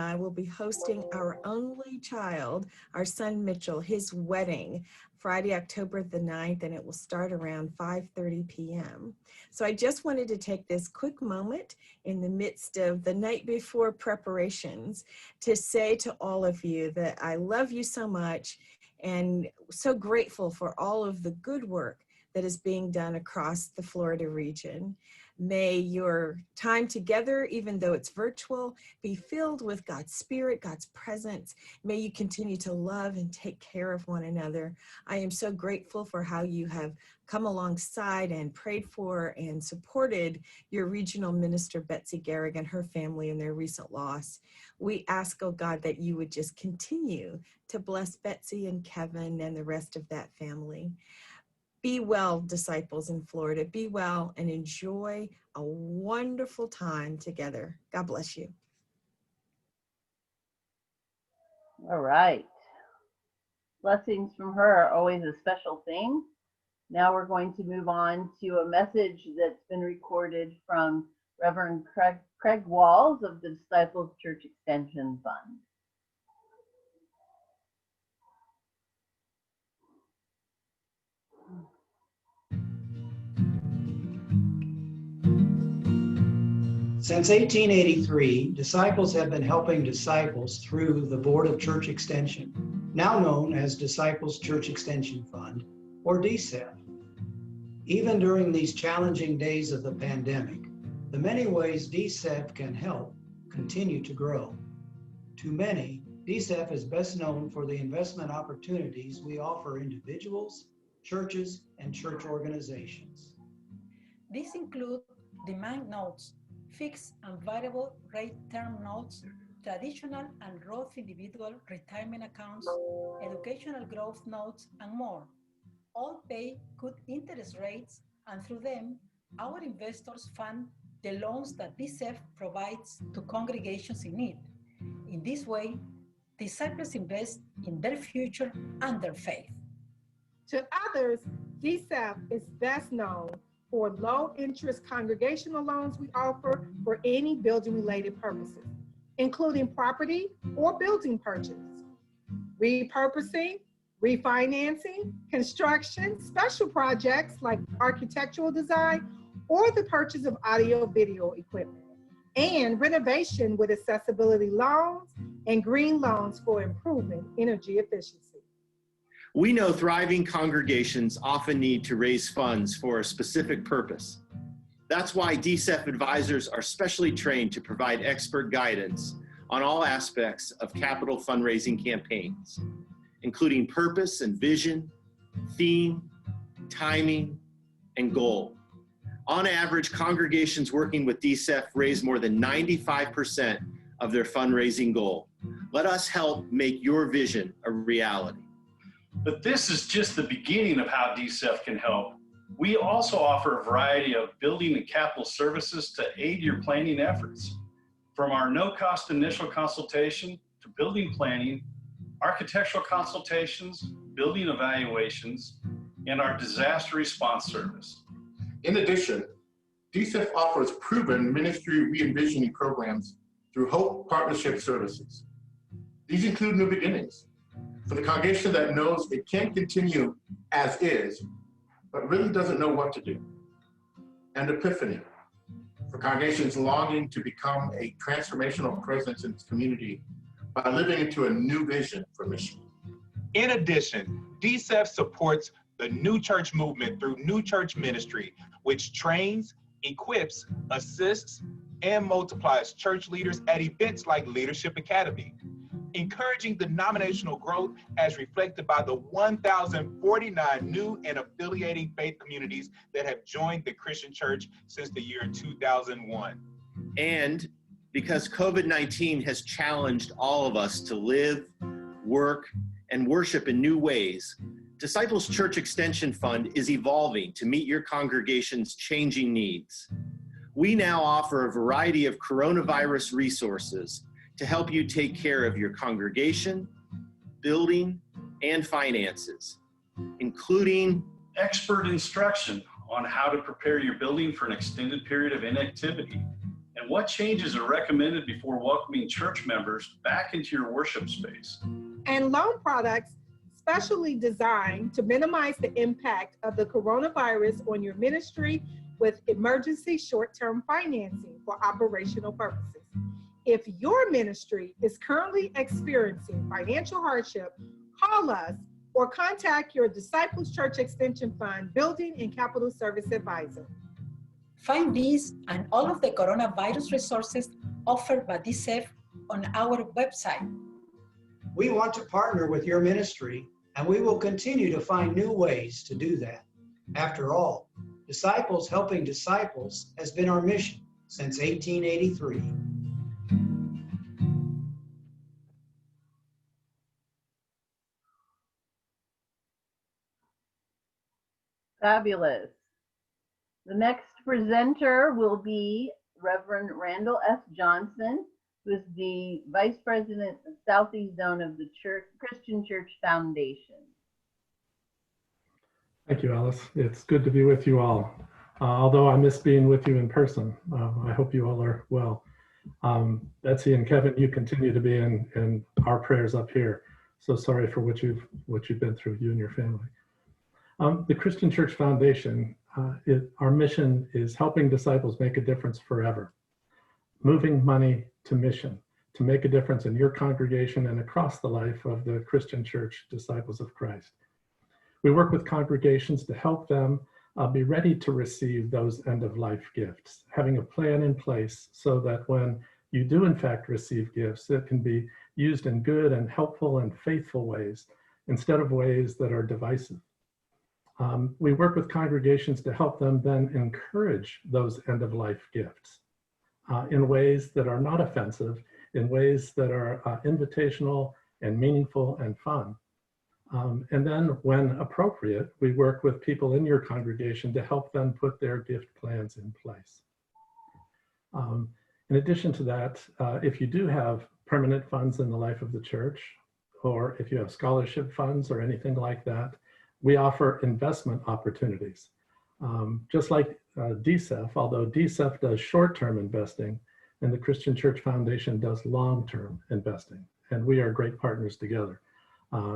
I will be hosting our only child, our son Mitchell, his wedding, Friday, October the 9th, and it will start around 5:30 p.m. So I just wanted to take this quick moment in the midst of the night before preparations to say to all of you that I love you so much and so grateful for all of the good work that is being done across the Florida region. May your time together, even though it's virtual, be filled with God's Spirit, God's presence. May you continue to love and take care of one another. I am so grateful for how you have come alongside and prayed for and supported your regional minister, Betsy Garrick, and her family in their recent loss. We ask, oh God, that you would just continue to bless Betsy and Kevin and the rest of that family. Be well, disciples in Florida. Be well and enjoy a wonderful time together. God bless you. All right. Blessings from her are always a special thing. Now we're going to move on to a message that's been recorded from Reverend Craig Walls of the Disciples Church Extension Fund. Since 1883, disciples have been helping disciples through the Board of Church Extension, now known as Disciples Church Extension Fund, or DCEF. Even during these challenging days of the pandemic, the many ways DCEF can help continue to grow. To many, DCEF is best known for the investment opportunities we offer individuals, churches, and church organizations. These include demand notes, fixed and variable rate term notes, traditional and Roth individual retirement accounts, educational growth notes, and more. All pay good interest rates, and through them, our investors fund the loans that DCEF provides to congregations in need. In this way, disciples invest in their future and their faith. To others, DCEF is best known for low-interest congregational loans we offer for any building-related purposes, including property or building purchase, repurposing, refinancing, construction, special projects like architectural design, or the purchase of audio-video equipment, and renovation with accessibility loans and green loans for improving energy efficiency. We know thriving congregations often need to raise funds for a specific purpose. That's why DCEF advisors are specially trained to provide expert guidance on all aspects of capital fundraising campaigns, including purpose and vision, theme, timing, and goal. On average, congregations working with DCEF raise more than 95% of their fundraising goal. Let us help make your vision a reality. But this is just the beginning of how DCEF can help. We also offer a variety of building and capital services to aid your planning efforts. From our no-cost initial consultation to building planning, architectural consultations, building evaluations, and our disaster response service. In addition, DCEF offers proven ministry re-envisioning programs through Hope Partnership Services. These include New Beginnings, for the congregation that knows it can't continue as is, but really doesn't know what to do. And Epiphany, for congregations longing to become a transformational presence in its community by living into a new vision for mission. In addition, DCEF supports the New Church movement through New Church Ministry, which trains, equips, assists, and multiplies church leaders at events like Leadership Academy, encouraging denominational growth as reflected by the 1,049 new and affiliating faith communities that have joined the Christian church since the year 2001. And because COVID-19 has challenged all of us to live, work, and worship in new ways, Disciples Church Extension Fund is evolving to meet your congregation's changing needs. We now offer a variety of coronavirus resources to help you take care of your congregation, building, and finances, including expert instruction on how to prepare your building for an extended period of inactivity, And what changes are recommended before welcoming church members back into your worship space? And loan products specially designed to minimize the impact of the coronavirus on your ministry with emergency short-term financing for operational purposes. If your ministry is currently experiencing financial hardship, call us or contact your Disciples Church Extension Fund Building and Capital Service Advisor. Find these and all of the coronavirus resources offered by DCEF on our website. We want to partner with your ministry, and we will continue to find new ways to do that. After all, Disciples Helping Disciples has been our mission since 1883. Fabulous. The next presenter will be Reverend Randall S. Johnson, who is the Vice President of Southeast Zone of the Christian Church Foundation. Thank you, Alice. It's good to be with you all. Although I miss being with you in person, I hope you all are well. Betsy and Kevin, you continue to be in our prayers up here. So sorry for what you've been through, you and your family. The Christian Church Foundation, our mission is helping disciples make a difference forever, moving money to mission, to make a difference in your congregation and across the life of the Christian Church Disciples of Christ. We work with congregations to help them be ready to receive those end-of-life gifts, having a plan in place so that when you do in fact receive gifts, it can be used in good and helpful and faithful ways instead of ways that are divisive. We work with congregations to help them then encourage those end-of-life gifts in ways that are not offensive, in ways that are invitational and meaningful and fun. And then when appropriate, we work with people in your congregation to help them put their gift plans in place. In addition to that, if you do have permanent funds in the life of the church, or if you have scholarship funds or anything like that, we offer investment opportunities. Just like DCEF, although DCEF does short-term investing and the Christian Church Foundation does long-term investing, and we are great partners together.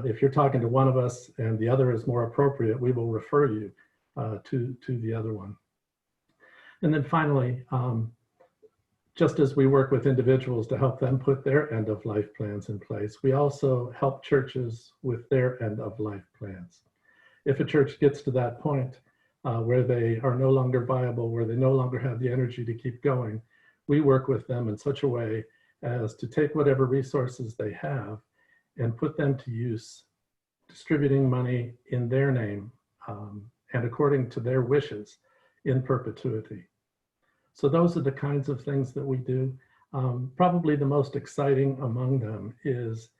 If you're talking to one of us and the other is more appropriate, we will refer you to the other one. And then finally, just as we work with individuals to help them put their end-of-life plans in place, we also help churches with their end-of-life plans. If a church gets to that point where they are no longer viable, where they no longer have the energy to keep going, we work with them in such a way as to take whatever resources they have and put them to use, distributing money in their name and according to their wishes in perpetuity. So those are the kinds of things that we do. Probably the most exciting among them is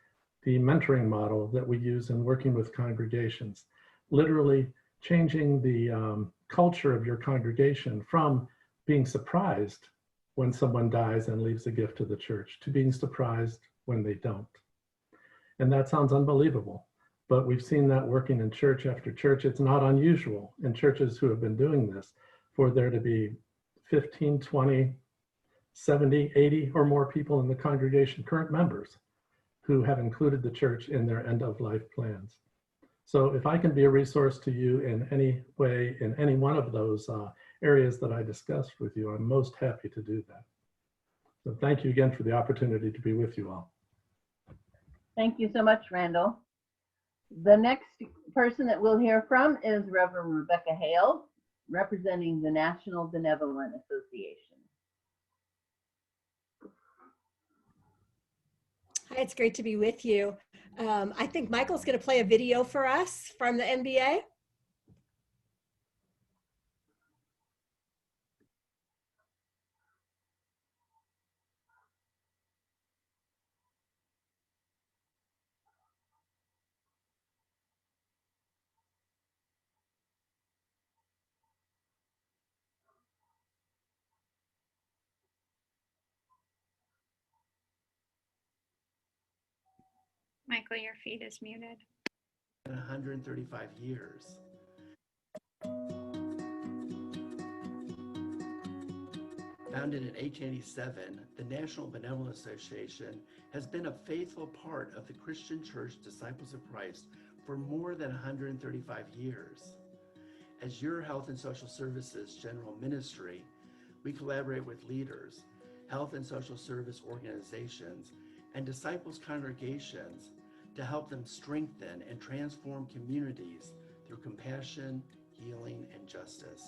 the mentoring model that we use in working with congregations, literally changing the culture of your congregation from being surprised when someone dies and leaves a gift to the church to being surprised when they don't. And that sounds unbelievable, but we've seen that working in church after church. It's not unusual in churches who have been doing this for there to be 15, 20, 70, 80 or more people in the congregation, current members, who have included the church in their end-of-life plans. So if I can be a resource to you in any way, in any one of those areas that I discussed with you, I'm most happy to do that. So thank you again for the opportunity to be with you all. Thank you so much, Randall. The next person that we'll hear from is Reverend Rebecca Hale, representing the National Benevolent Association. Hi, it's great to be with you. I think Michael's going to play a video for us from the NBA. Michael, your feed is muted. 135 years. Founded in 1887, the National Benevolent Association has been a faithful part of the Christian Church Disciples of Christ for more than 135 years. As your Health and Social Services General Ministry, we collaborate with leaders, health and social service organizations, and disciples congregations to help them strengthen and transform communities through compassion, healing, and justice.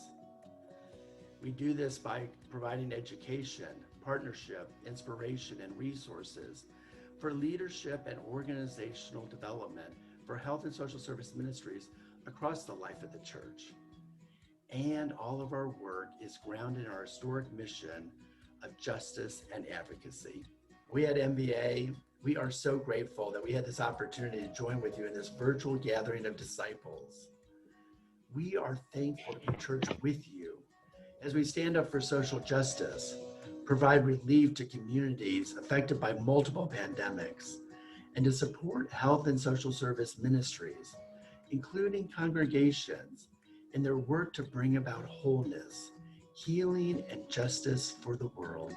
We do this by providing education, partnership, inspiration, and resources for leadership and organizational development for health and social service ministries across the life of the church. And all of our work is grounded in our historic mission of justice and advocacy. We at MBA, we are so grateful that we had this opportunity to join with you in this virtual gathering of disciples. We are thankful to be church with you as we stand up for social justice, provide relief to communities affected by multiple pandemics, and to support health and social service ministries, including congregations, in their work to bring about wholeness, healing, and justice for the world.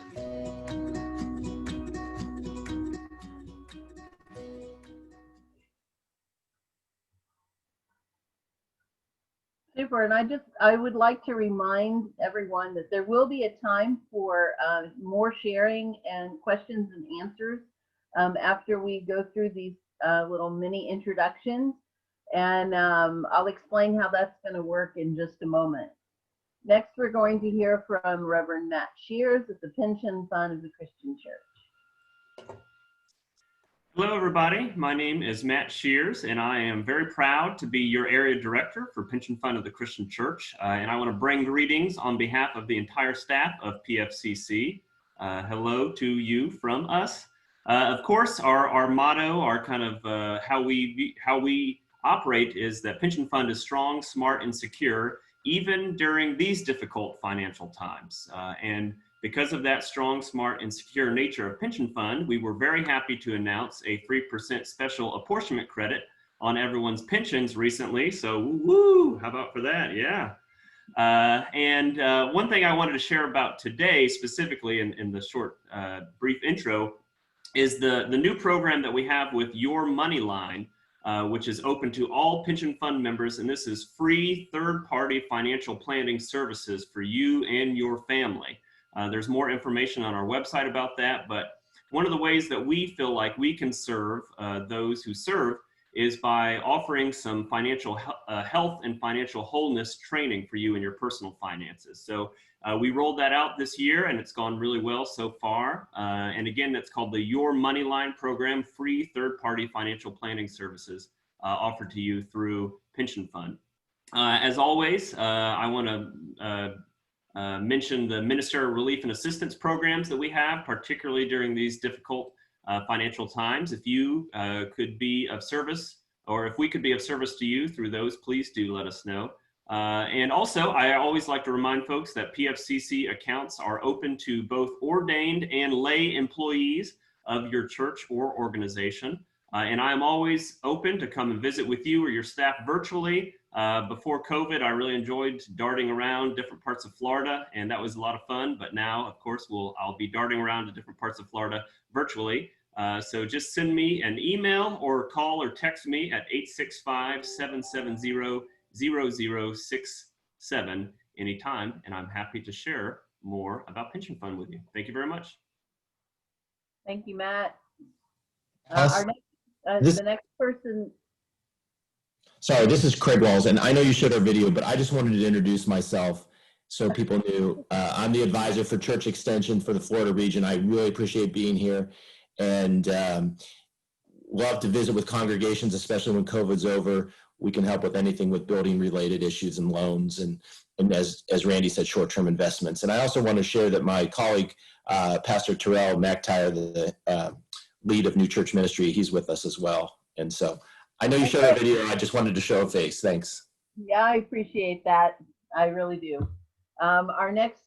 Super, and I would like to remind everyone that there will be a time for more sharing and questions and answers after we go through these little mini introductions, and I'll explain how that's going to work in just a moment. Next, we're going to hear from Reverend Matt Shears at the Pension Fund of the Christian Church. Hello, everybody. My name is Matt Shears, and I am very proud to be your area director for Pension Fund of the Christian Church. And I want to bring greetings on behalf of the entire staff of PFCC. Hello to you from us. Of course, our motto, our kind of how we operate is that Pension Fund is strong, smart, and secure, even during these difficult financial times. And because of that strong, smart, and secure nature of Pension Fund, we were very happy to announce a 3% special apportionment credit on everyone's pensions recently. So woo, how about for that? Yeah. And one thing I wanted to share about today, specifically in the short, brief intro, is the new program that we have with Your Money Line, which is open to all Pension Fund members. And this is free third-party financial planning services for you and your family. There's more information on our website about that, but one of the ways that we feel like we can serve those who serve is by offering some financial health and financial wholeness training for you and your personal finances. So we rolled that out this year, and it's gone really well so far. And again, that's called the Your Money Line program, free third-party financial planning services offered to you through Pension Fund. As always, I want to mention the ministerial relief and assistance programs that we have, particularly during these difficult financial times. If you could be of service, or if we could be of service to you through those, please do let us know. And also, I always like to remind folks that PFCC accounts are open to both ordained and lay employees of your church or organization. And I'm always open to come and visit with you or your staff virtually. Before COVID, I really enjoyed darting around different parts of Florida, and that was a lot of fun. But now, of course, I'll be darting around to different parts of Florida virtually. So just send me an email or call or text me at 865-770-0067 anytime, and I'm happy to share more about Pension Fund with you. Thank you very much. Thank you, Matt. The next person. Sorry, this is Craig Walls, and I know you showed our video, but I just wanted to introduce myself so people knew. I'm the advisor for Church Extension for the Florida region. I really appreciate being here, and love to visit with congregations, especially when COVID's over. We can help with anything with building-related issues and loans, and as Randy said, short-term investments. And I also want to share that my colleague, Pastor Terrell McTire, the lead of New Church Ministry, he's with us as well. And so I know you showed a video. I just wanted to show a face. Thanks. Yeah, I appreciate that. I really do. Our next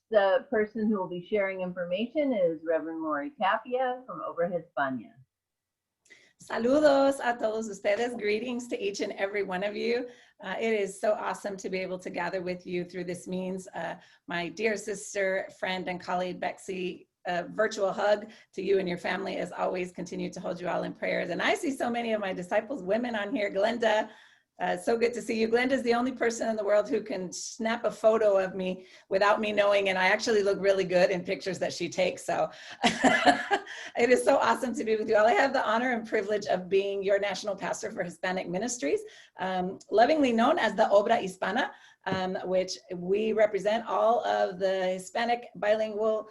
person who will be sharing information is Reverend Lori Tapia from Obra, Hispana. Saludos a todos ustedes. Greetings to each and every one of you. It is so awesome to be able to gather with you through this means. My dear sister, friend, and colleague, Betsy, a virtual hug to you and your family. As always, continue to hold you all in prayers. And I see so many of my disciples, women on here. Glenda, so good to see you. Glenda is the only person in the world who can snap a photo of me without me knowing, and I actually look really good in pictures that she takes. So it is so awesome to be with you all. I have the honor and privilege of being your national pastor for Hispanic Ministries, lovingly known as the Obra Hispana, which we represent all of the Hispanic, bilingual,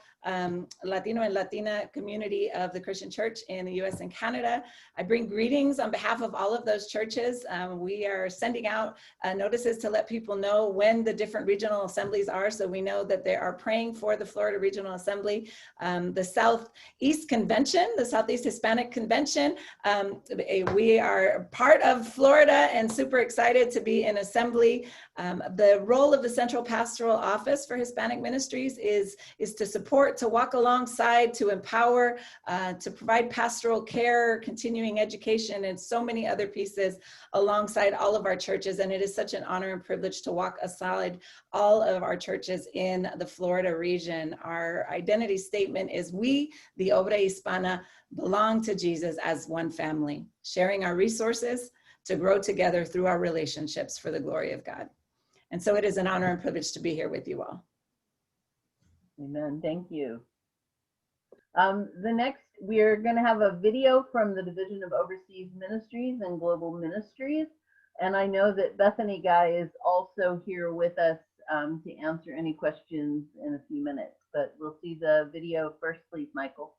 Latino and Latina community of the Christian church in the US and Canada. I bring greetings on behalf of all of those churches. We are sending out notices to let people know when the different regional assemblies are, so we know that they are praying for the Florida Regional Assembly. The Southeast Convention, the Southeast Hispanic Convention, we are part of Florida and super excited to be in assembly. The role of the Central Pastoral Office for Hispanic Ministries is to support, to walk alongside, to empower, to provide pastoral care, continuing education, and so many other pieces alongside all of our churches. And it is such an honor and privilege to walk aside all of our churches in the Florida region. Our identity statement is we, the Obra Hispana, belong to Jesus as one family, sharing our resources to grow together through our relationships for the glory of God. And so it is an honor and privilege to be here with you all. Amen. Thank you. We're going to have a video from the Division of Overseas Ministries and Global Ministries. And I know that Bethany Guy is also here with us to answer any questions in a few minutes. But we'll see the video first, please, Michael.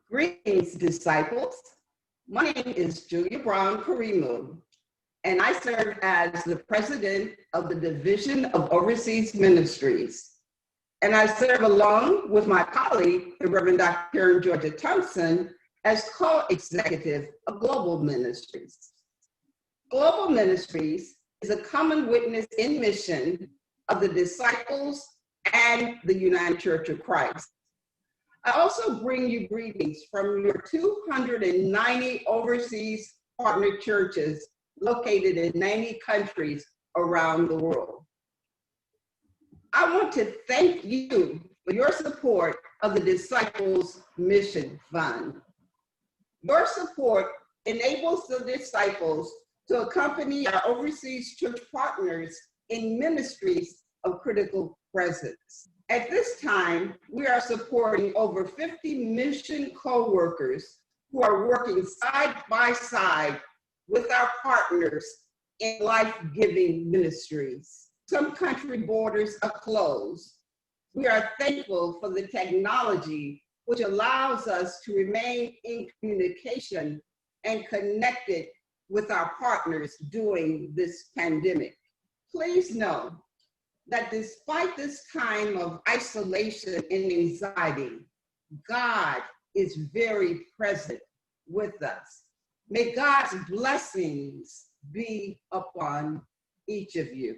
Greetings, disciples. My name is Julia Brown Karimu, and I serve as the president of the Division of Overseas Ministries. And I serve along with my colleague, the Reverend Dr. Karen Georgia Thompson, as co-executive of Global Ministries. Global Ministries is a common witness in mission of the disciples and the United Church of Christ. I also bring you greetings from your 290 overseas partner churches located in 90 countries around the world. I want to thank you for your support of the Disciples Mission Fund. Your support enables the disciples to accompany our overseas church partners in ministries of critical presence. At this time, we are supporting over 50 mission co-workers who are working side by side with our partners in life-giving ministries. Some country borders are closed. We are thankful for the technology which allows us to remain in communication and connected with our partners during this pandemic. Please know that despite this time of isolation and anxiety, God is very present with us. May God's blessings be upon each of you.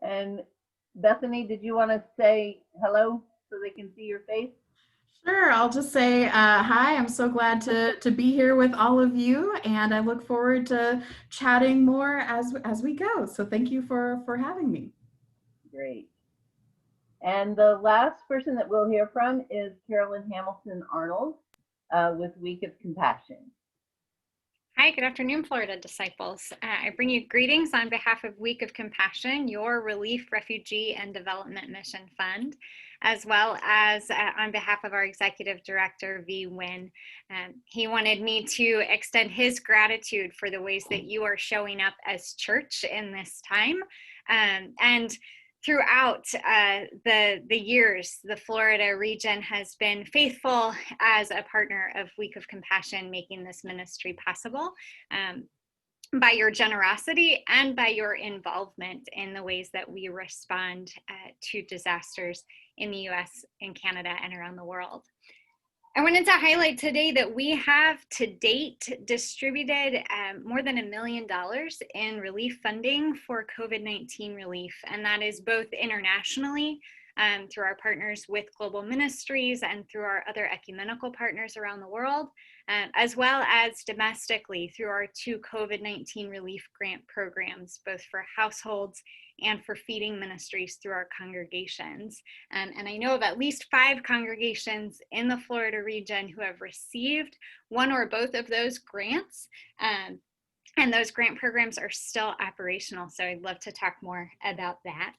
And Bethany, did you want to say hello so they can see your face? Sure, I'll just say hi. I'm so glad to be here with all of you, and I look forward to chatting more as we go. So thank you for having me. Great. And the last person that we'll hear from is Carolyn Hamilton Arnold with Week of Compassion. Hi, good afternoon, Florida disciples. I bring you greetings on behalf of Week of Compassion, your Relief, Refugee, and Development Mission Fund, as well as on behalf of our Executive Director, V. Wynn. He wanted me to extend his gratitude for the ways that you are showing up as church in this time. And throughout the years, the Florida region has been faithful as a partner of Week of Compassion, making this ministry possible by your generosity and by your involvement in the ways that we respond to disasters in the US, in Canada, and around the world. I wanted to highlight today that we have to date distributed more than $1 million in relief funding for COVID-19 relief, and that is both internationally through our partners with Global Ministries and through our other ecumenical partners around the world, as well as domestically through our 2 COVID-19 relief grant programs, both for households and for feeding ministries through our congregations. And I know of at least 5 congregations in the Florida region who have received one or both of those grants. And those grant programs are still operational. So I'd love to talk more about that.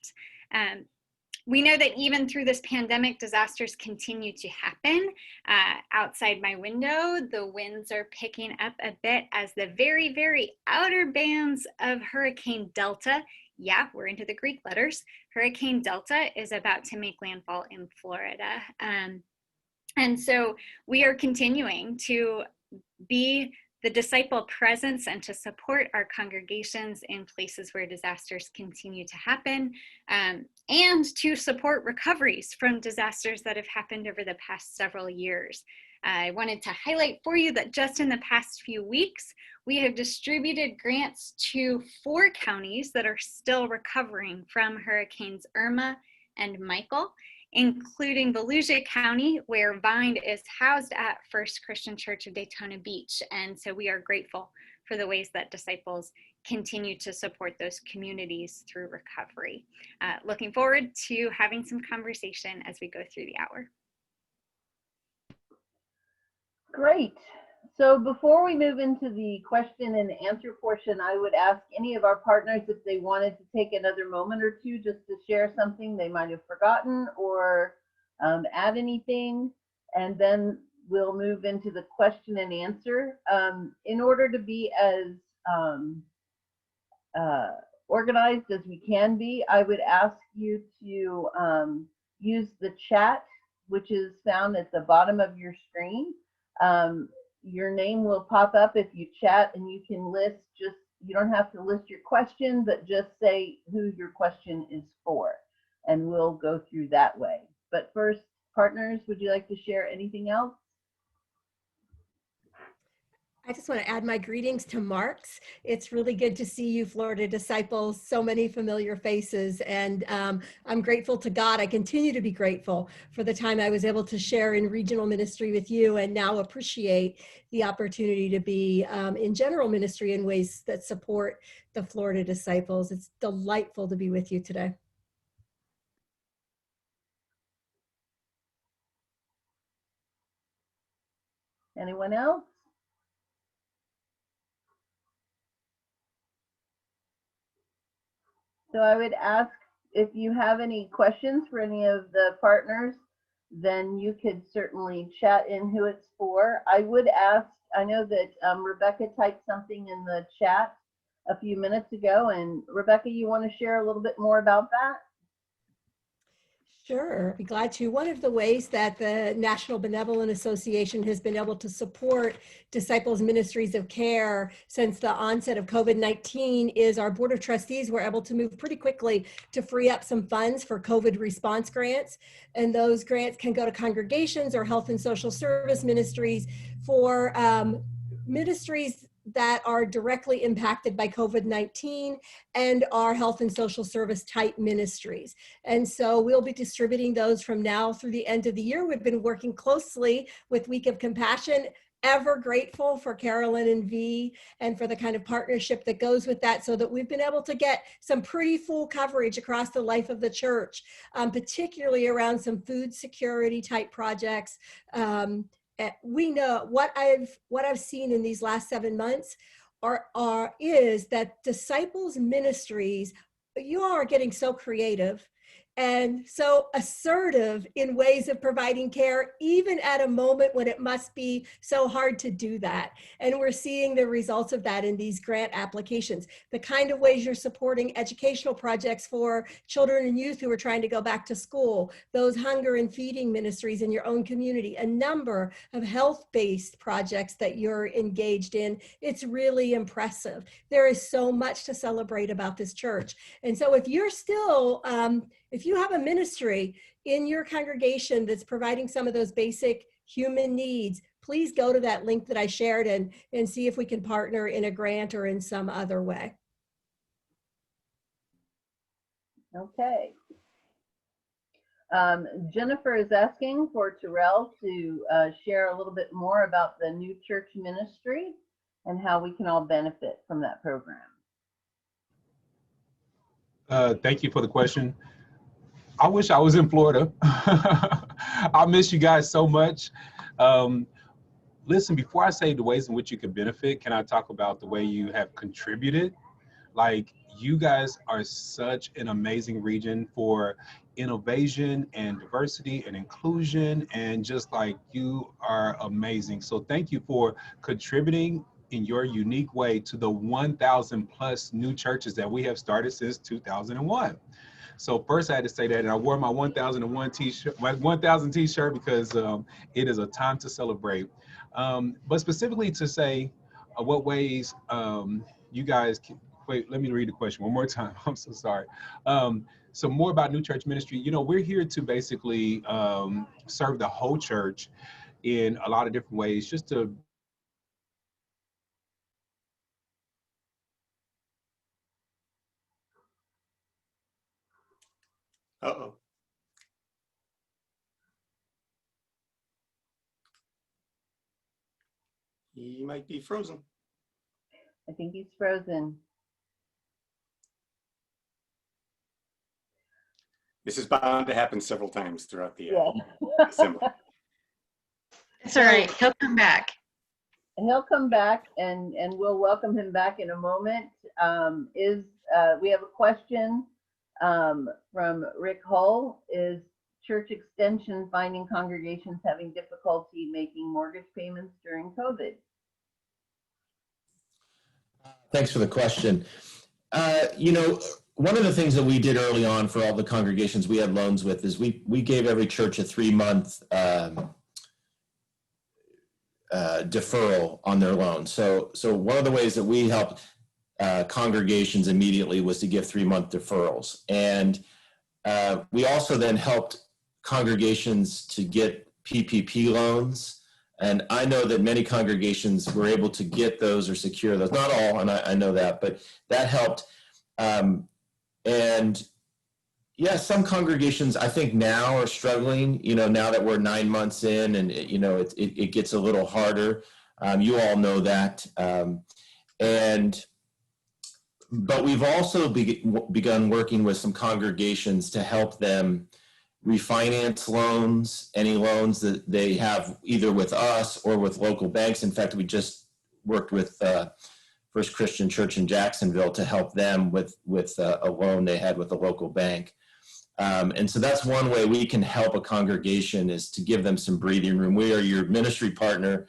We know that even through this pandemic, disasters continue to happen. Outside my window, the winds are picking up a bit as the very, very outer bands of Hurricane Delta, yeah, we're into the Greek letters, Hurricane Delta is about to make landfall in Florida. And so we are continuing to be the disciple presence and to support our congregations in places where disasters continue to happen, and to support recoveries from disasters that have happened over the past several years. I wanted to highlight for you that just in the past few weeks, we have distributed grants to 4 counties that are still recovering from Hurricanes Irma and Michael, including Volusia County, where Vine is housed at First Christian Church of Daytona Beach. And so we are grateful for the ways that disciples continue to support those communities through recovery. Looking forward to having some conversation as we go through the hour. Great. So before we move into the question and answer portion, I would ask any of our partners if they wanted to take another moment or two just to share something they might have forgotten or add anything, and then we'll move into the question and answer. In order to be as organized as we can be, I would ask you to use the chat, which is found at the bottom of your screen. Your name will pop up if you chat, and you can list you don't have to list your question, but just say who your question is for, and we'll go through that way. But first, partners, would you like to share anything else? I just want to add my greetings to Mark's. It's really good to see you, Florida disciples, so many familiar faces. And I'm grateful to God. I continue to be grateful for the time I was able to share in regional ministry with you, and now appreciate the opportunity to be in general ministry in ways that support the Florida disciples. It's delightful to be with you today. Anyone else? So I would ask if you have any questions for any of the partners, then you could certainly chat in who it's for. I would ask, I know that Rebecca typed something in the chat a few minutes ago, and Rebecca, you want to share a little bit more about that? Sure, I'd be glad to. One of the ways that the National Benevolent Association has been able to support disciples' ministries of care since the onset of COVID-19 is our Board of Trustees were able to move pretty quickly to free up some funds for COVID response grants. And those grants can go to congregations or health and social service ministries for ministries that are directly impacted by COVID-19 and our health and social service type ministries. And so we'll be distributing those from now through the end of the year. We've been working closely with Week of Compassion. Ever grateful for Carolyn and V and for the kind of partnership that goes with that, so that we've been able to get some pretty full coverage across the life of the church, particularly around some food security type projects. We know what I've seen in these last 7 months is that disciples ministries, you all are getting so creative and so assertive in ways of providing care, even at a moment when it must be so hard to do that. And we're seeing the results of that in these grant applications. The kind of ways you're supporting educational projects for children and youth who are trying to go back to school, those hunger and feeding ministries in your own community, a number of health-based projects that you're engaged in. It's really impressive. There is so much to celebrate about this church. And so if you're still, if you have a ministry in your congregation that's providing some of those basic human needs, please go to that link that I shared and see if we can partner in a grant or in some other way. Okay. Jennifer is asking for Terrell to share a little bit more about the new church ministry and how we can all benefit from that program. Thank you for the question. I wish I was in Florida. I miss you guys so much. Listen, before I say the ways in which you can benefit, can I talk about the way you have contributed? Like, you guys are such an amazing region for innovation and diversity and inclusion, and just like, you are amazing. So thank you for contributing in your unique way to the 1,000 plus new churches that we have started since 2001. So first I had to say that, and I wore my 1001 t-shirt, my 1000 t-shirt, because it is a time to celebrate. But specifically to say what ways you guys can, wait, let me read the question one more time. I'm so sorry. So more about New Church Ministry. You know, we're here to basically serve the whole church in a lot of different ways, just to Uh-oh. He might be frozen. I think he's frozen. This is bound to happen several times throughout the assembly. It's all right. He'll come back. He'll come back, and we'll welcome him back in a moment. We have a question from Rick Hull. Is Church Extension finding congregations having difficulty making mortgage payments during COVID? Thanks for the question. You know, one of the things that we did early on for all the congregations we had loans with is we gave every church a 3-month deferral on their loan. So one of the ways that we helped congregations immediately was to give 3-month deferrals. And we also then helped congregations to get PPP loans. And I know that many congregations were able to get those or secure those. Not all, and I know that, but that helped. And yeah, some congregations I think now are struggling, you know, now that we're 9 months in, and you know, it gets a little harder. You all know that. But we've also begun working with some congregations to help them refinance loans, any loans that they have either with us or with local banks. In fact, we just worked with First Christian Church in Jacksonville to help them with a loan they had with a local bank. And so that's one way we can help a congregation, is to give them some breathing room. We are your ministry partner.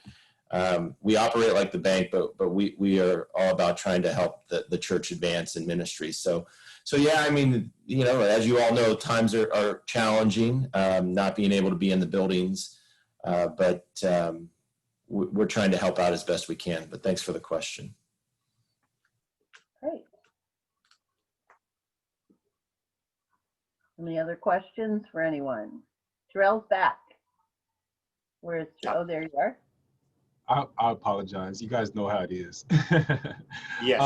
We operate like the bank, but we are all about trying to help the church advance in ministry. So yeah, I mean, you know, as you all know, times are challenging, not being able to be in the buildings, but we're trying to help out as best we can. But thanks for the question. Great. Any other questions for anyone? Terrell's back. Where's Terrell? Oh, there you are. I apologize. You guys know how it is. Yes.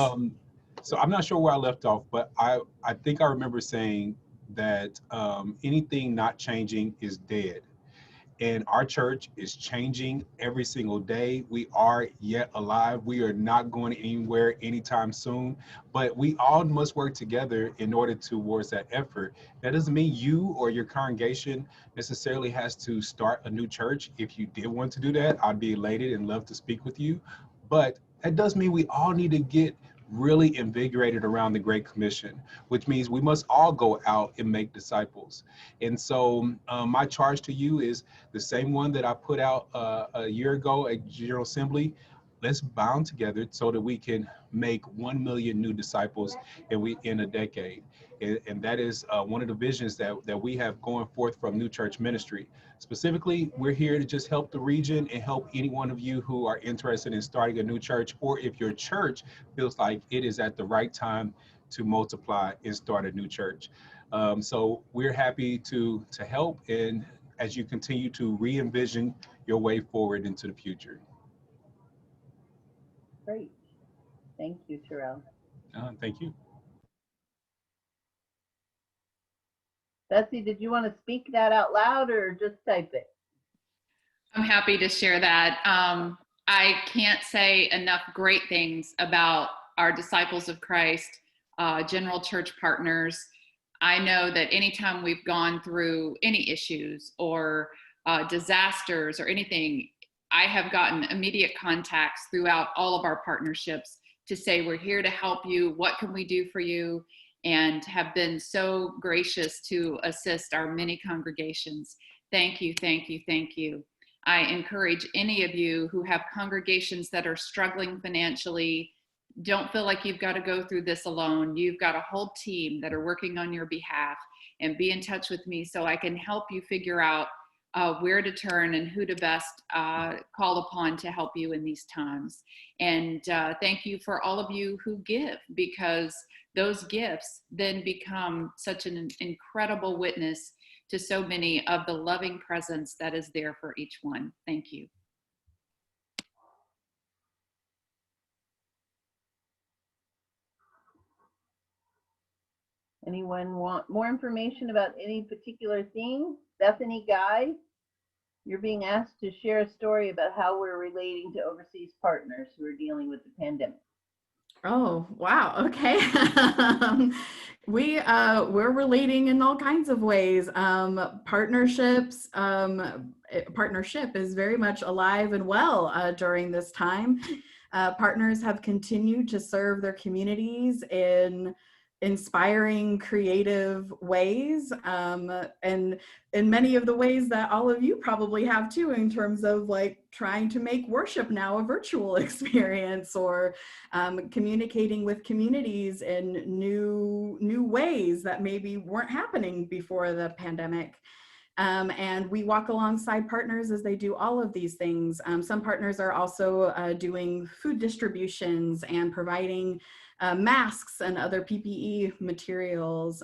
So I'm not sure where I left off, but I think I remember saying that anything not changing is dead. And our church is changing every single day. We are yet alive. We are not going anywhere anytime soon, but we all must work together in order towards that effort. That doesn't mean you or your congregation necessarily has to start a new church. If you did want to do that, I'd be elated and love to speak with you. But that does mean we all need to get really invigorated around the Great Commission, which means we must all go out and make disciples. And so my charge to you is the same one that I put out a year ago at General Assembly. Let's bound together so that we can make 1 million new disciples in a decade. And that is one of the visions that we have going forth from New Church Ministry. Specifically, we're here to just help the region and help any one of you who are interested in starting a new church, or if your church feels like it is at the right time to multiply and start a new church. So we're happy to help and as you continue to re-envision your way forward into the future. Great. Thank you, Terrell. Thank you. Betsy, did you want to speak that out loud or just type it? I'm happy to share that. I can't say enough great things about our Disciples of Christ, general church partners. I know that anytime we've gone through any issues or disasters or anything, I have gotten immediate contacts throughout all of our partnerships to say, we're here to help you. What can we do for you? And have been so gracious to assist our many congregations. Thank you, thank you, thank you. I encourage any of you who have congregations that are struggling financially, don't feel like you've got to go through this alone. You've got a whole team that are working on your behalf, and be in touch with me so I can help you figure out where to turn and who to best call upon to help you in these times. And thank you for all of you who give, because those gifts then become such an incredible witness to so many of the loving presence that is there for each one. Thank you. Anyone want more information about any particular thing? Bethany, Guy, you're being asked to share a story about how we're relating to overseas partners who are dealing with the pandemic. Oh, wow. Okay. We're relating in all kinds of ways. Partnership is very much alive and well during this time. Partners have continued to serve their communities in inspiring, creative ways, and in many of the ways that all of you probably have too, in terms of like trying to make worship now a virtual experience, or communicating with communities in new ways that maybe weren't happening before the pandemic. And we walk alongside partners as they do all of these things. Some partners are also doing food distributions and providing masks and other PPE materials.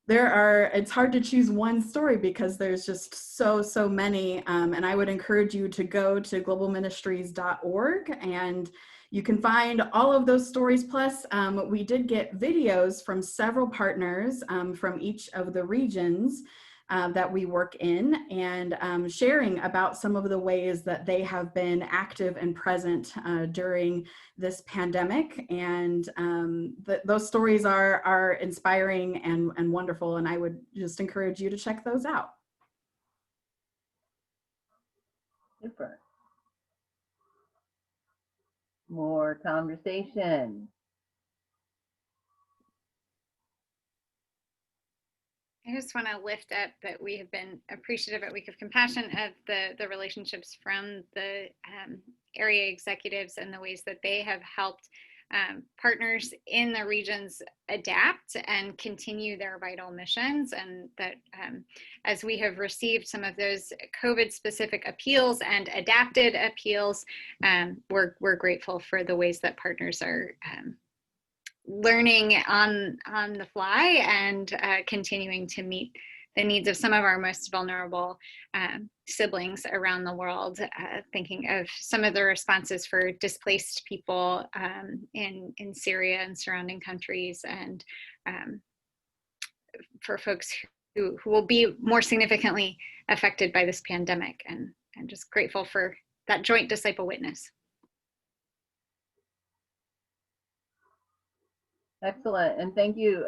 It's hard to choose one story because there's just so many. And I would encourage you to go to globalministries.org, and you can find all of those stories. Plus, we did get videos from several partners from each of the regions that we work in, and sharing about some of the ways that they have been active and present during this pandemic. And those stories are inspiring and wonderful, and I would just encourage you to check those out. Super. More conversation. I just want to lift up that we have been appreciative at Week of Compassion of the relationships from the area executives and the ways that they have helped partners in the regions adapt and continue their vital missions. And that as we have received some of those COVID-specific appeals and adapted appeals, we're grateful for the ways that partners are learning on the fly and continuing to meet the needs of some of our most vulnerable siblings around the world, thinking of some of the responses for displaced people in Syria and surrounding countries, and for folks who will be more significantly affected by this pandemic, and just grateful for that joint disciple witness. Excellent, and thank you.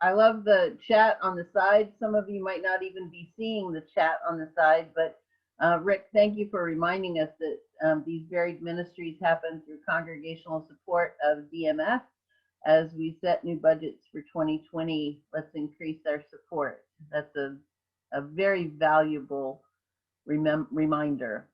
I love the chat on the side. Some of you might not even be seeing the chat on the side, but Rick, thank you for reminding us that these varied ministries happen through congregational support of DMF. As we set new budgets for 2020, let's increase our support. That's a very valuable reminder.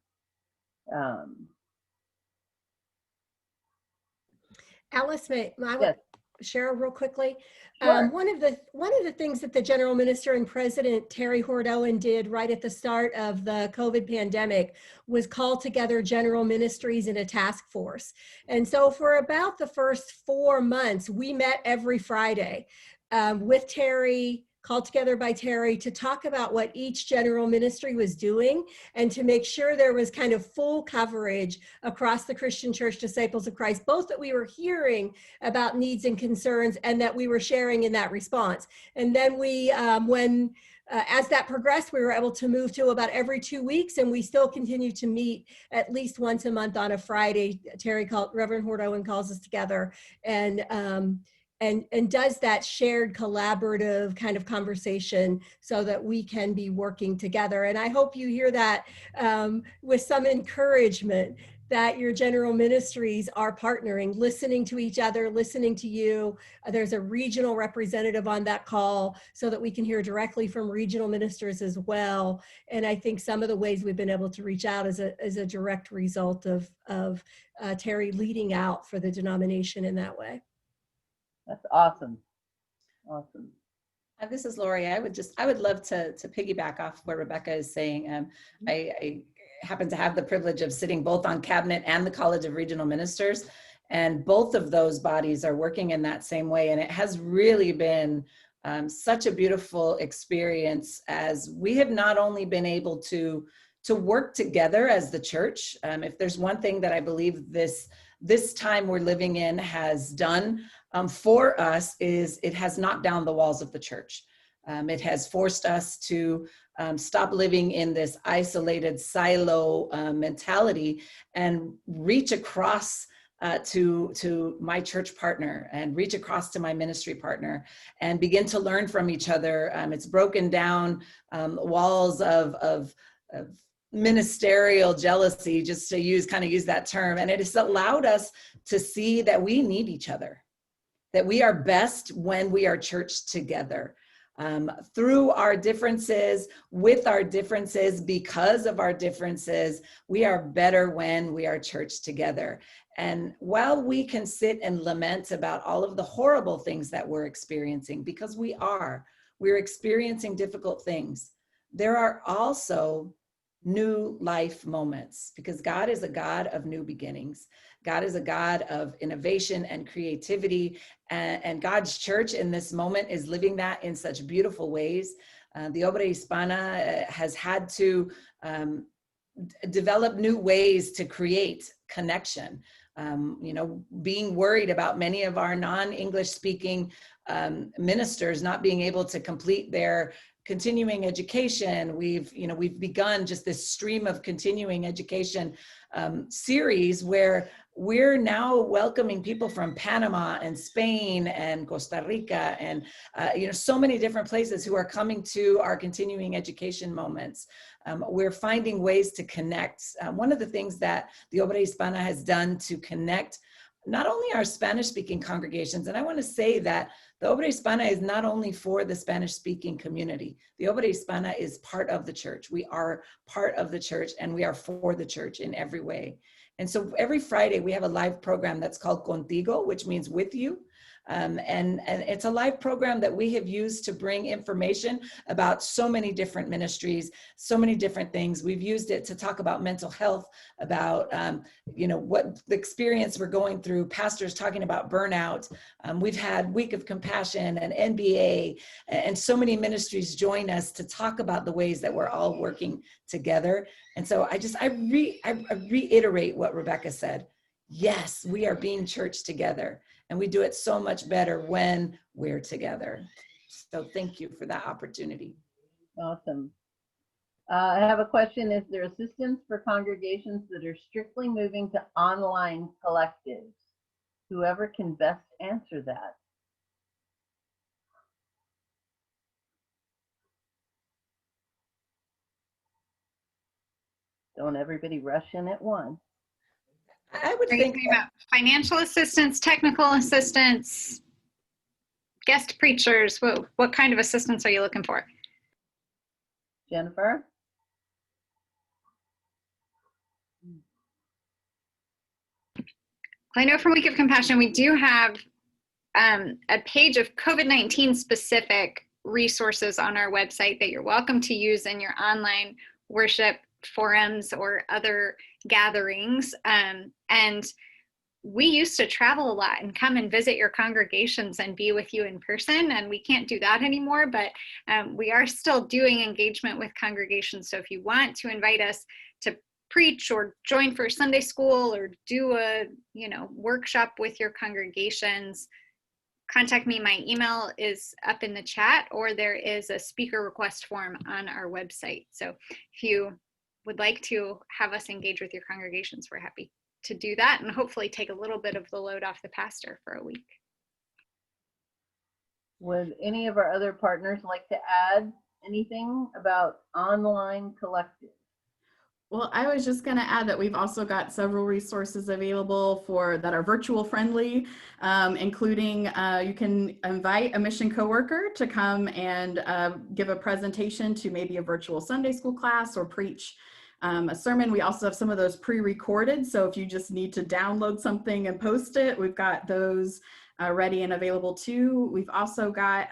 Alice, I would Yes. share real quickly. Sure. One of the things that the General Minister and President Terri Hord Owens did right at the start of the COVID pandemic was call together general ministries in a task force. And so for about the first 4 months, we met every Friday with Terri, called together by Terri to talk about what each general ministry was doing and to make sure there was kind of full coverage across the Christian Church Disciples of Christ, both that we were hearing about needs and concerns and that we were sharing in that response. And then we, as that progressed, we were able to move to about every 2 weeks, and we still continue to meet at least once a month on a Friday. Reverend Hord Owens calls us together and does that shared collaborative kind of conversation so that we can be working together. And I hope you hear that with some encouragement that your general ministries are partnering, listening to each other, listening to you. There's a regional representative on that call so that we can hear directly from regional ministers as well. And I think some of the ways we've been able to reach out is a direct result of Terri leading out for the denomination in that way. That's awesome. Awesome. This is Lori. I would love to piggyback off what Rebecca is saying. I happen to have the privilege of sitting both on cabinet and the College of Regional Ministers, and both of those bodies are working in that same way. And it has really been such a beautiful experience, as we have not only been able to work together as the church. If there's one thing that I believe this time we're living in has done for us, is it has knocked down the walls of the church. It has forced us to stop living in this isolated silo mentality and reach across to my church partner and reach across to my ministry partner and begin to learn from each other. It's broken down walls of ministerial jealousy, just to use that term. And it has allowed us to see that we need each other, that we are best when we are church together. Through our differences, with our differences, because of our differences, we are better when we are church together. And while we can sit and lament about all of the horrible things that we're experiencing, because we're experiencing difficult things, there are also new life moments, because God is a God of new beginnings. God is a God of innovation and creativity, and God's church in this moment is living that in such beautiful ways. The Obra Hispana has had to develop new ways to create connection. Being worried about many of our non-English speaking ministers not being able to complete their continuing education. We've begun just this stream of continuing education series where we're now welcoming people from Panama and Spain and Costa Rica and so many different places who are coming to our continuing education moments. We're finding ways to connect. One of the things that the Obra Hispana has done to connect not only our Spanish-speaking congregations, and I want to say that the Obra Hispana is not only for the Spanish-speaking community. The Obra Hispana is part of the church. We are part of the church, and we are for the church in every way. And so every Friday, we have a live program that's called Contigo, which means with you. And it's a live program that we have used to bring information about so many different ministries, so many different things. We've used it to talk about mental health, about what the experience we're going through, pastors talking about burnout. We've had Week of Compassion and NBA, and so many ministries join us to talk about the ways that we're all working together. And so I reiterate what Rebecca said. Yes, we are being church together. And we do it so much better when we're together. So thank you for that opportunity. Awesome. I have a question. Is there assistance for congregations that are strictly moving to online collectives? Whoever can best answer that. Don't everybody rush in at once. I would think about financial assistance, technical assistance, guest preachers. What kind of assistance are you looking for? Jennifer? I know from Week of Compassion, we do have a page of COVID-19 specific resources on our website that you're welcome to use in your online worship forums or other gatherings. And we used to travel a lot and come and visit your congregations and be with you in person, and we can't do that anymore, but we are still doing engagement with congregations. So if you want to invite us to preach or join for Sunday school or do a workshop with your congregations, contact me. My email is up in the chat, or there is a speaker request form on our website. So if you would like to have us engage with your congregations, we're happy to do that and hopefully take a little bit of the load off the pastor for a week. Would any of our other partners like to add anything about online collective? Well, I was just going to add that we've also got several resources available that are virtual friendly, including you can invite a mission coworker to come and give a presentation to maybe a virtual Sunday school class or preach a sermon. We also have some of those pre-recorded, so if you just need to download something and post it, we've got those ready and available too. We've also got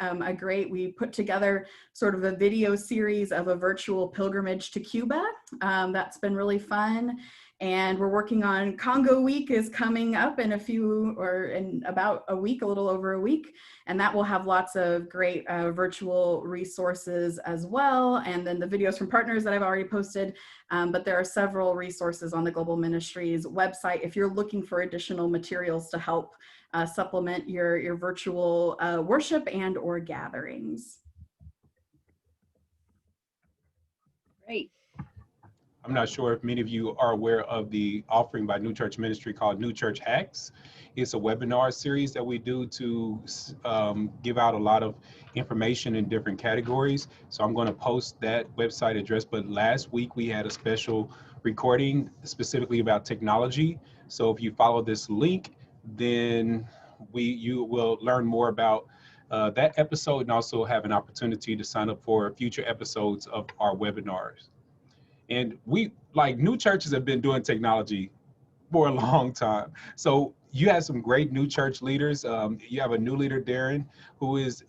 we put together sort of a video series of a virtual pilgrimage to Cuba. That's been really fun. And we're working on Congo Week is coming up in about a week, a little over a week. And that will have lots of great virtual resources as well. And then the videos from partners that I've already posted. But there are several resources on the Global Ministries website if you're looking for additional materials to help supplement your virtual worship and or gatherings. Great. I'm not sure if many of you are aware of the offering by New Church Ministry called New Church Hacks. It's a webinar series that we do to give out a lot of information in different categories. So I'm going to post that website address. But last week we had a special recording specifically about technology. So if you follow this link, then you will learn more about that episode and also have an opportunity to sign up for future episodes of our webinars. And new churches have been doing technology for a long time. So you have some great new church leaders. You have a new leader, Darren, who is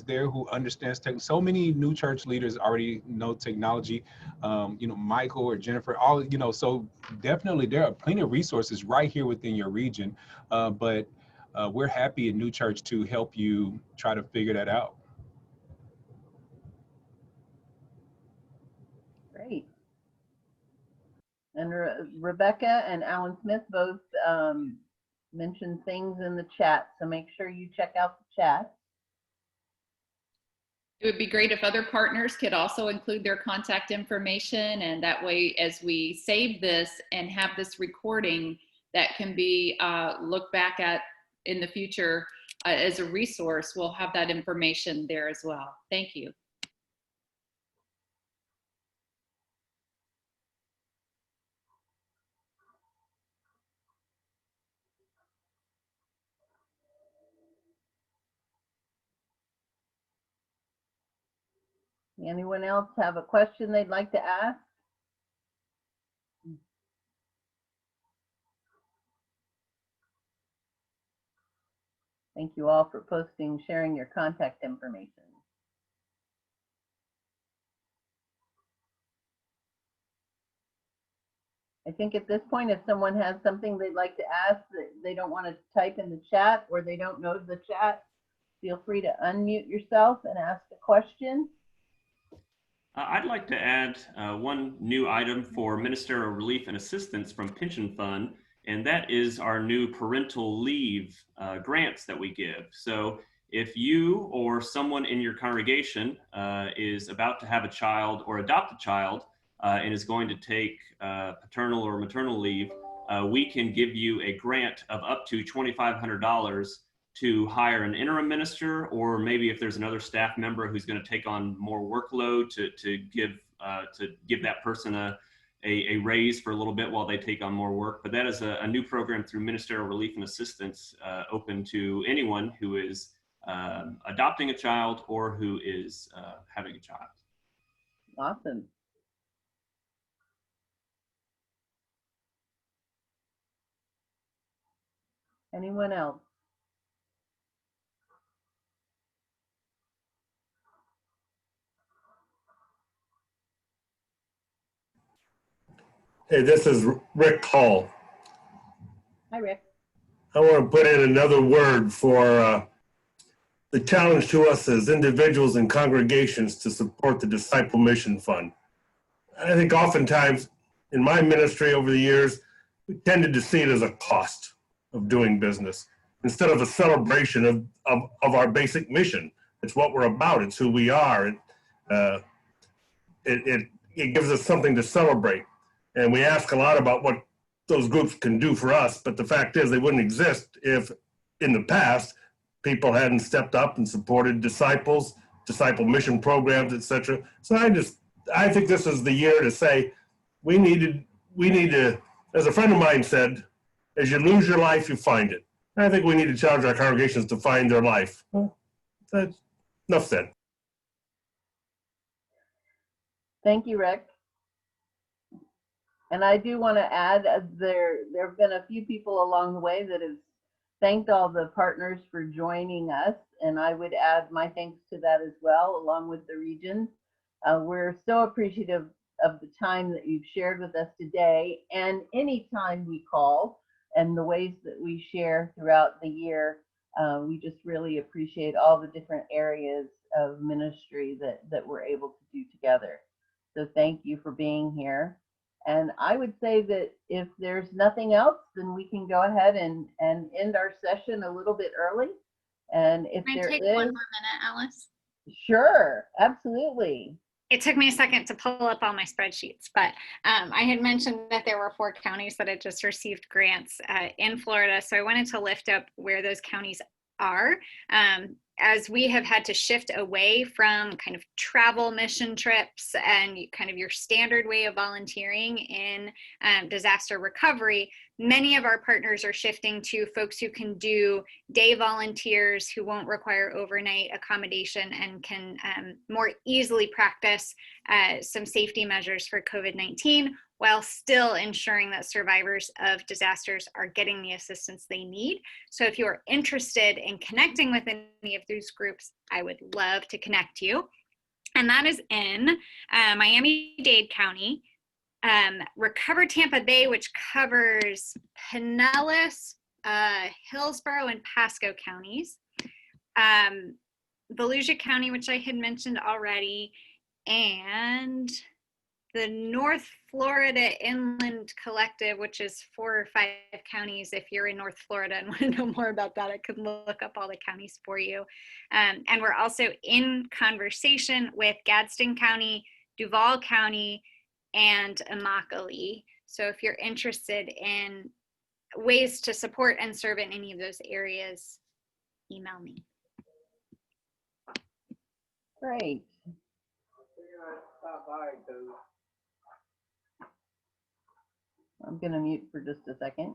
there, who understands tech. So many new church leaders already know technology. Michael or Jennifer, so definitely there are plenty of resources right here within your region. But we're happy in New Church to help you try to figure that out. Great. And Rebecca and Alan Smith both mentioned things in the chat, so make sure you check out the chat. It would be great if other partners could also include their contact information, and that way as we save this and have this recording, that can be looked back at in the future as a resource, we'll have that information there as well. Thank you. Anyone else have a question they'd like to ask? Thank you all for sharing your contact information. I think at this point, if someone has something they'd like to ask that they don't want to type in the chat or they don't know the chat, feel free to unmute yourself and ask a question. I'd like to add one new item for ministerial relief and assistance from Pension Fund, and that is our new parental leave grants that we give. So if you or someone in your congregation is about to have a child or adopt a child and is going to take paternal or maternal leave, we can give you a grant of up to $2,500 to hire an interim minister, or maybe if there's another staff member who's going to take on more workload to give that person a raise for a little bit while they take on more work. But that is a new program through Ministerial Relief and Assistance open to anyone who is adopting a child or who is having a child. Awesome. Anyone else? Hey, this is Rick Hall. Hi, Rick. I want to put in another word for the challenge to us as individuals and congregations to support the Disciple Mission Fund. I think oftentimes in my ministry over the years, we tended to see it as a cost of doing business instead of a celebration of our basic mission. It's what we're about. It's who we are. It gives us something to celebrate. And we ask a lot about what those groups can do for us, but the fact is they wouldn't exist if in the past people hadn't stepped up and supported disciples, disciple mission programs, etc. So I think this is the year to say we need to, as a friend of mine said, as you lose your life, you find it. And I think we need to challenge our congregations to find their life. Well, that's enough said. Thank you, Rick. And I do want to add, there have been a few people along the way that have thanked all the partners for joining us, and I would add my thanks to that as well, along with the regions. We're so appreciative of the time that you've shared with us today, and any time we call, and the ways that we share throughout the year. We just really appreciate all the different areas of ministry that we're able to do together. So thank you for being here. And I would say that if there's nothing else, then we can go ahead and end our session a little bit early. And if Can I there take is, 1 more minute, Alice? Sure, absolutely. It took me a second to pull up all my spreadsheets, but I had mentioned that there were 4 counties that had just received grants in Florida. So I wanted to lift up where those counties are. As we have had to shift away from kind of travel mission trips and kind of your standard way of volunteering in disaster recovery, many of our partners are shifting to folks who can do day volunteers who won't require overnight accommodation and can more easily practice some safety measures for COVID-19 while still ensuring that survivors of disasters are getting the assistance they need. So if you are interested in connecting with any of these groups, I would love to connect you. And that is in Miami-Dade County, Recover Tampa Bay, which covers Pinellas, Hillsborough, and Pasco counties, Volusia County, which I had mentioned already, and the North Florida Inland Collective, which is 4 or 5 counties. If you're in North Florida and want to know more about that, I could look up all the counties for you. And we're also in conversation with Gadsden County, Duval County, and Immokalee. So if you're interested in ways to support and serve in any of those areas, email me. Great. I'm going to mute for just a second.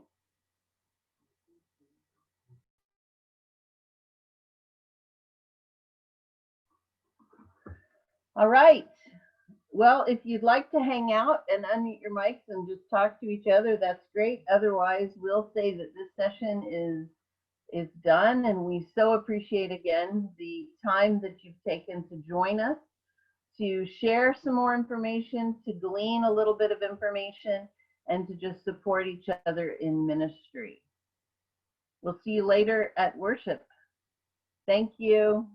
All right. Well, if you'd like to hang out and unmute your mics and just talk to each other, that's great. Otherwise, we'll say that this session is done, and we so appreciate again the time that you've taken to join us, to share some more information, to glean a little bit of information, and to just support each other in ministry. We'll see you later at worship. Thank you.